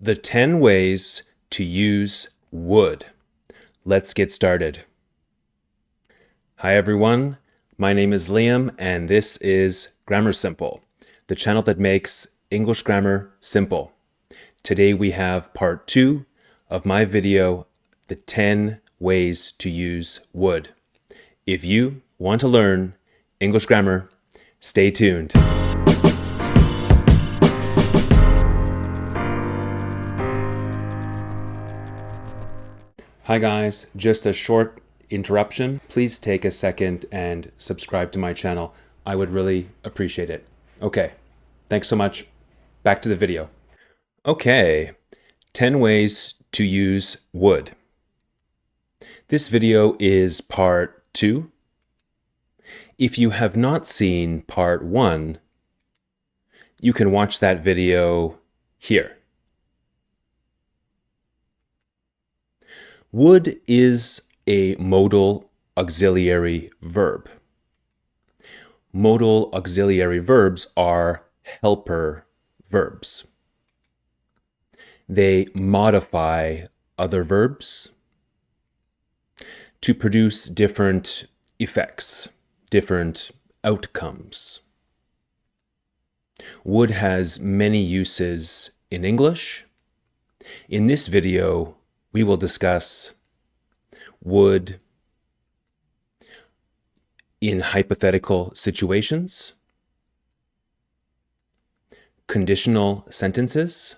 The 10 ways to use would. Let's get started. Hi everyone, my name is Liam and this is Grammar Simple, the channel that makes English grammar simple. Today we have part 2 of my video, the 10 ways to use would. If you want to learn English grammar, stay tuned. Hi guys, just a short interruption. Please take a second and subscribe to my channel. I would really appreciate it. Okay, thanks so much. Back to the video. Okay, 10 ways to use would. This video is part 2. If you have not seen part 1, you can watch that video here. Would is a modal auxiliary verb. Modal auxiliary verbs are helper verbs. They modify other verbs to produce different effects, different outcomes. Would has many uses in English. In this video, we will discuss would in hypothetical situations, conditional sentences,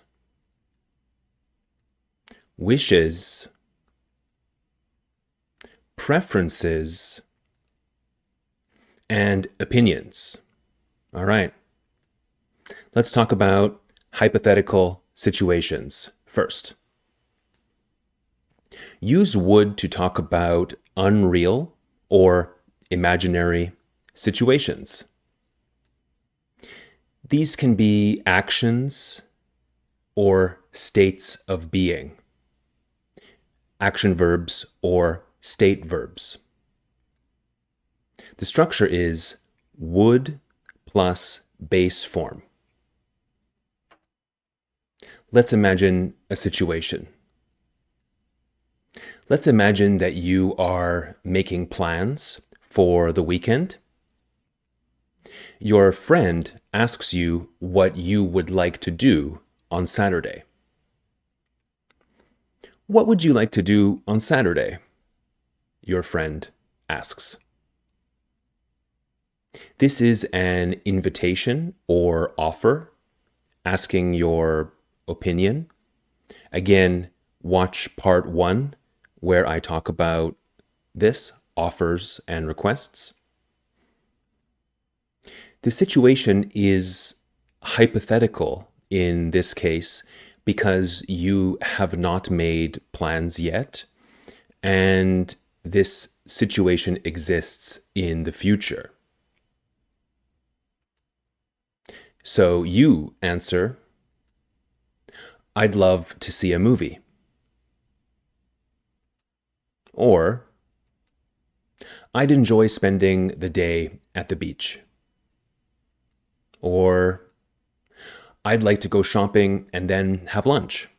wishes, preferences, and opinions. All right. Let's talk about hypothetical situations first. Use would to talk about unreal or imaginary situations. These can be actions or states of being, action verbs or state verbs. The structure is would plus base form. Let's imagine a situation. Let's imagine that you are making plans for the weekend. Your friend asks you what you would like to do on Saturday. What would you like to do on Saturday? Your friend asks. This is an invitation or offer, asking your opinion. Again, watch part 1 where I talk about this, offers and requests. The situation is hypothetical in this case because you have not made plans yet, and this situation exists in the future. So you answer, I'd love to see a movie. Or, I'd enjoy spending the day at the beach. Or, I'd like to go shopping and then have lunch.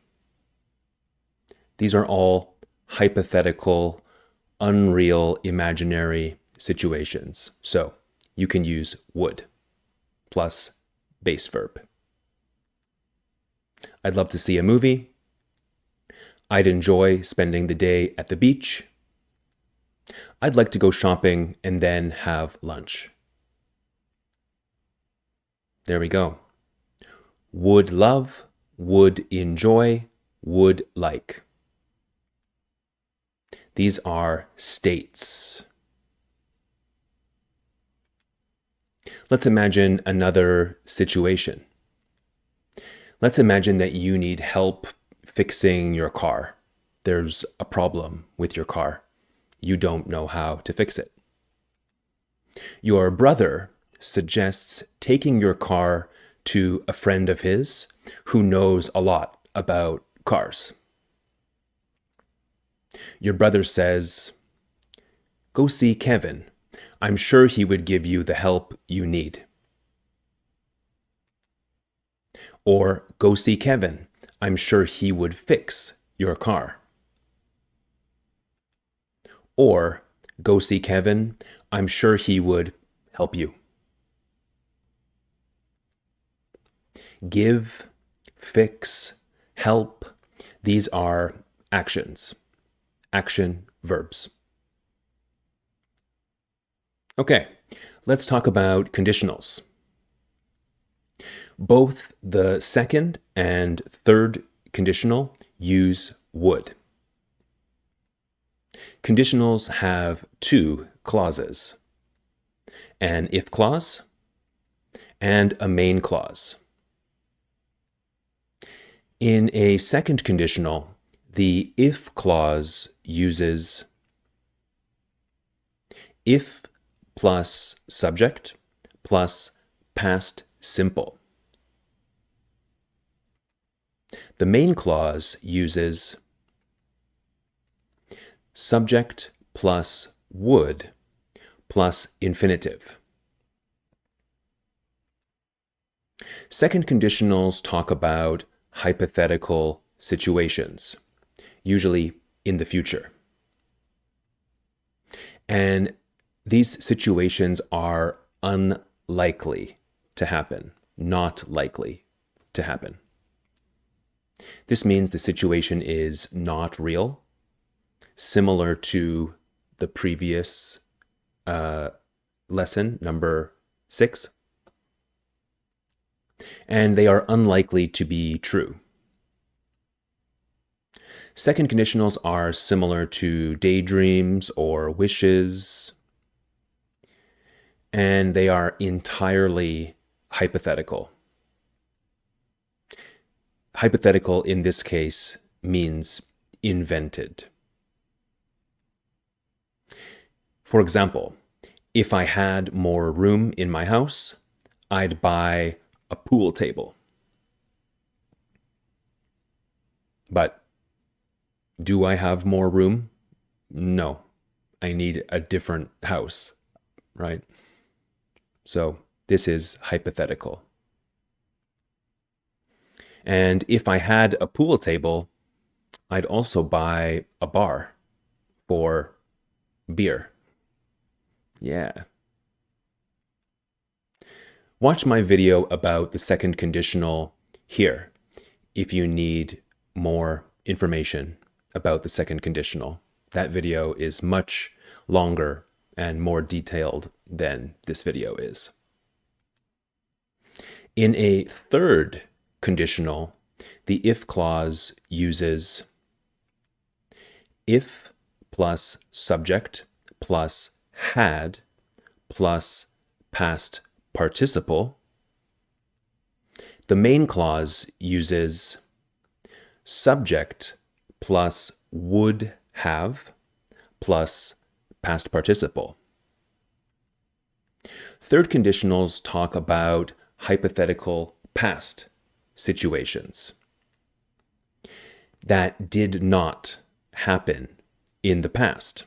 These are all hypothetical, unreal, imaginary situations. So, you can use would plus base verb. I'd love to see a movie. I'd enjoy spending the day at the beach. I'd like to go shopping and then have lunch. There we go. Would love, would enjoy, would like. These are states. Let's imagine another situation. Let's imagine that you need help fixing your car. There's a problem with your car. You don't know how to fix it. Your brother suggests taking your car to a friend of his who knows a lot about cars. Your brother says, "Go see Kevin. I'm sure he would give you the help you need." Or, "Go see Kevin. I'm sure he would fix your car. Or, go see Kevin. I'm sure he would help you. Give, fix, help. These are actions. Action verbs. Okay, let's talk about conditionals. Both the second and third conditional use would. Conditionals have two clauses, an if clause and a main clause. In a second conditional, the if clause uses if plus subject plus past simple. The main clause uses subject plus would plus infinitive. Second conditionals talk about hypothetical situations, usually in the future. And these situations are unlikely to happen, not likely to happen. This means the situation is not real, similar to the previous lesson, number 6. And they are unlikely to be true. Second conditionals are similar to daydreams or wishes, and they are entirely hypothetical. Hypothetical in this case means invented. For example, if I had more room in my house, I'd buy a pool table. But do I have more room? No, I need a different house, right? So this is hypothetical. And if I had a pool table, I'd also buy a bar for beer. Yeah. Watch my video about the second conditional here if you need more information about the second conditional. That video is much longer and more detailed than this video is. In a third conditional, the if clause uses if plus subject plus had plus past participle. The main clause uses subject plus would have plus past participle. Third conditionals talk about hypothetical past situations that did not happen in the past.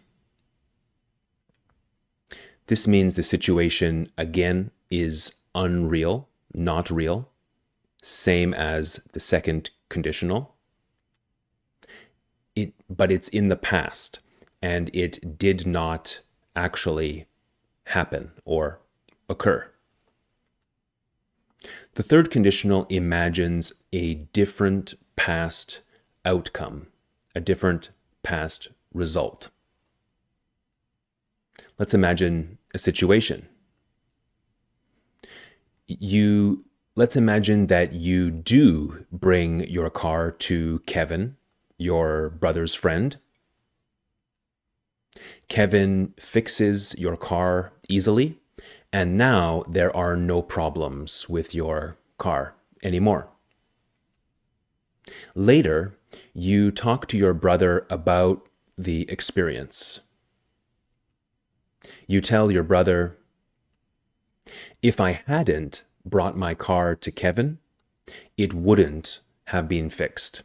This means the situation, again, is unreal, not real, same as the second conditional. But it's in the past, and it did not actually happen or occur. The third conditional imagines a different past outcome, a different past result. Let's imagine a situation. Let's imagine that you do bring your car to Kevin, your brother's friend. Kevin fixes your car easily, and now there are no problems with your car anymore. Later, you talk to your brother about the experience. You tell your brother, if I hadn't brought my car to Kevin, it wouldn't have been fixed.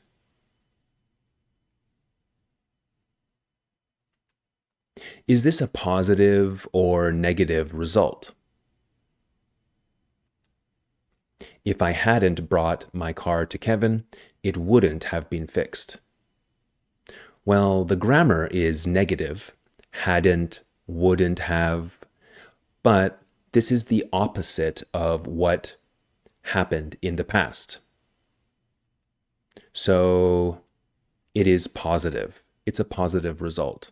Is this a positive or negative result? If I hadn't brought my car to Kevin, it wouldn't have been fixed. Well, the grammar is negative. Hadn't, wouldn't have. But this is the opposite of what happened in the past. So it is positive. It's a positive result.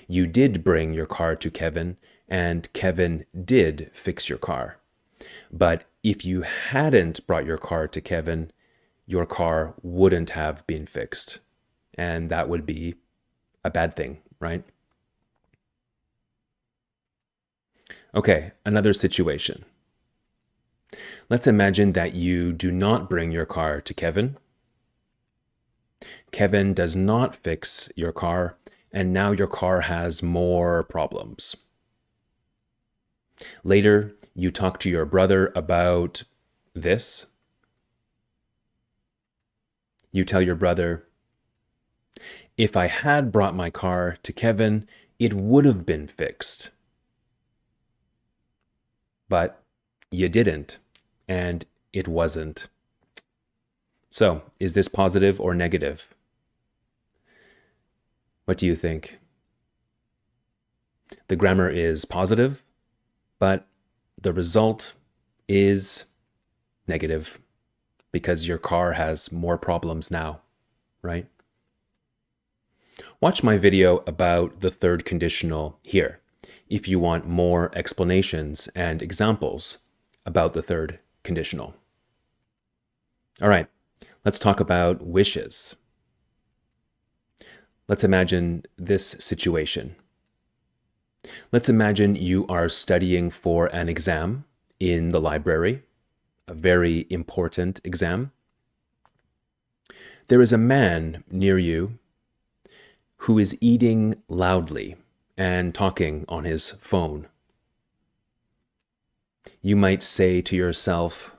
You did bring your car to Kevin, and Kevin did fix your car. But if you hadn't brought your car to Kevin, your car wouldn't have been fixed. And that would be a bad thing, right? Okay, another situation. Let's imagine that you do not bring your car to Kevin. Kevin does not fix your car, and now your car has more problems. Later, you talk to your brother about this. You tell your brother, if I had brought my car to Kevin, it would have been fixed. But you didn't, and it wasn't. So, is this positive or negative? What do you think? The grammar is positive, but the result is negative because your car has more problems now, right? Watch my video about the third conditional here if you want more explanations and examples about the third conditional. All right, let's talk about wishes. Let's imagine this situation. Let's imagine you are studying for an exam in the library, a very important exam. There is a man near you who is eating loudly and talking on his phone. You might say to yourself,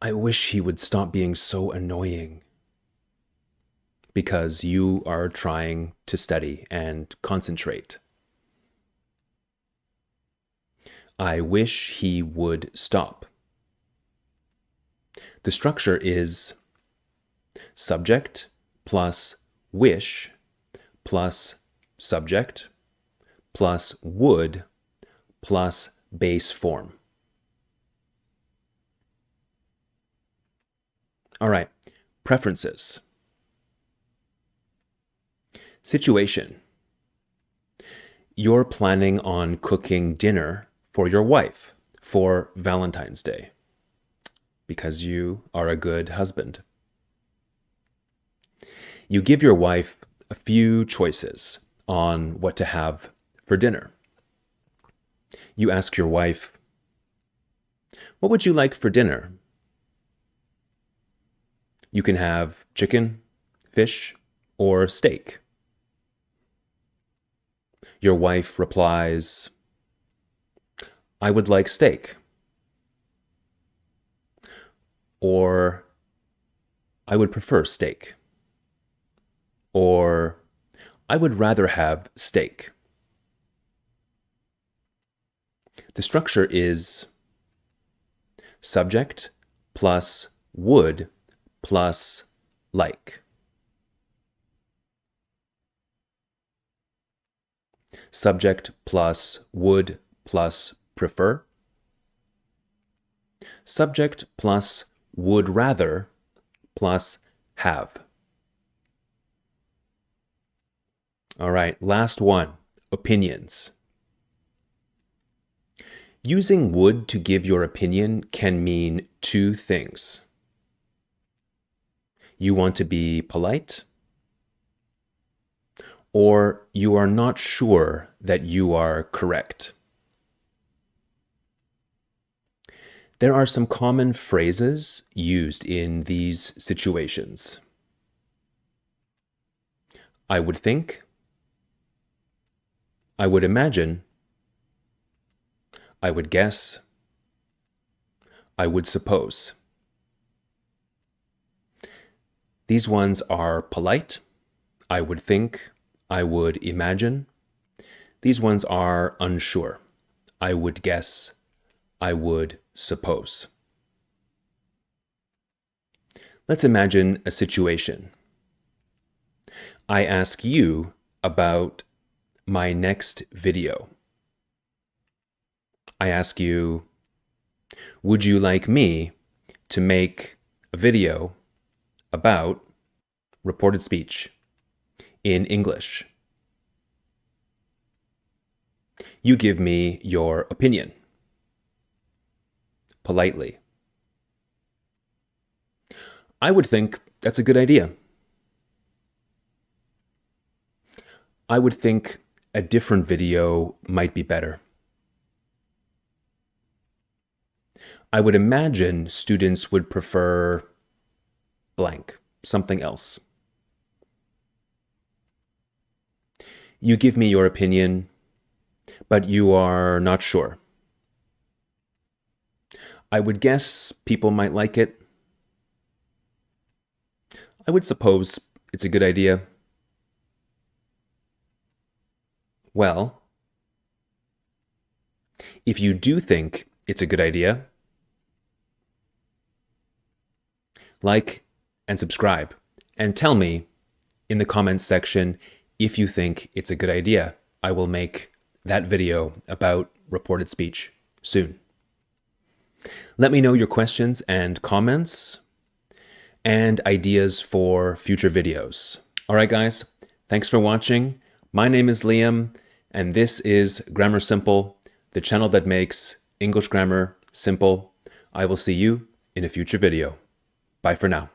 I wish he would stop being so annoying, because you are trying to study and concentrate. I wish he would stop. The structure is subject plus wish plus subject plus would plus base form. All right, preferences. Situation. You're planning on cooking dinner for your wife for Valentine's Day because you are a good husband. You give your wife a few choices on what to have for dinner. You ask your wife, what would you like for dinner? You can have chicken, fish, or steak. Your wife replies, I would like steak. Or, I would prefer steak. Or, I would rather have steak. The structure is subject plus would plus like. Subject plus would plus prefer. Subject plus would rather plus have. All right, last one, opinions. Using would to give your opinion can mean two things. You want to be polite, or you are not sure that you are correct. There are some common phrases used in these situations. I would think, I would imagine, I would guess, I would suppose. These ones are polite, I would think, I would imagine. These ones are unsure. I would guess, I would suppose. Let's imagine a situation. I ask you about my next video. I ask you, would you like me to make a video about reported speech in English? You give me your opinion, politely. I would think that's a good idea. I would think a different video might be better. I would imagine students would prefer blank, something else. You give me your opinion, but you are not sure. I would guess people might like it. I would suppose it's a good idea. Well, if you do think it's a good idea, like and subscribe, and tell me in the comments section if you think it's a good idea. I will make that video about reported speech soon. Let me know your questions and comments and ideas for future videos. All right, guys, thanks for watching. My name is Liam, and this is Grammar Simple, the channel that makes English grammar simple. I will see you in a future video. Bye for now.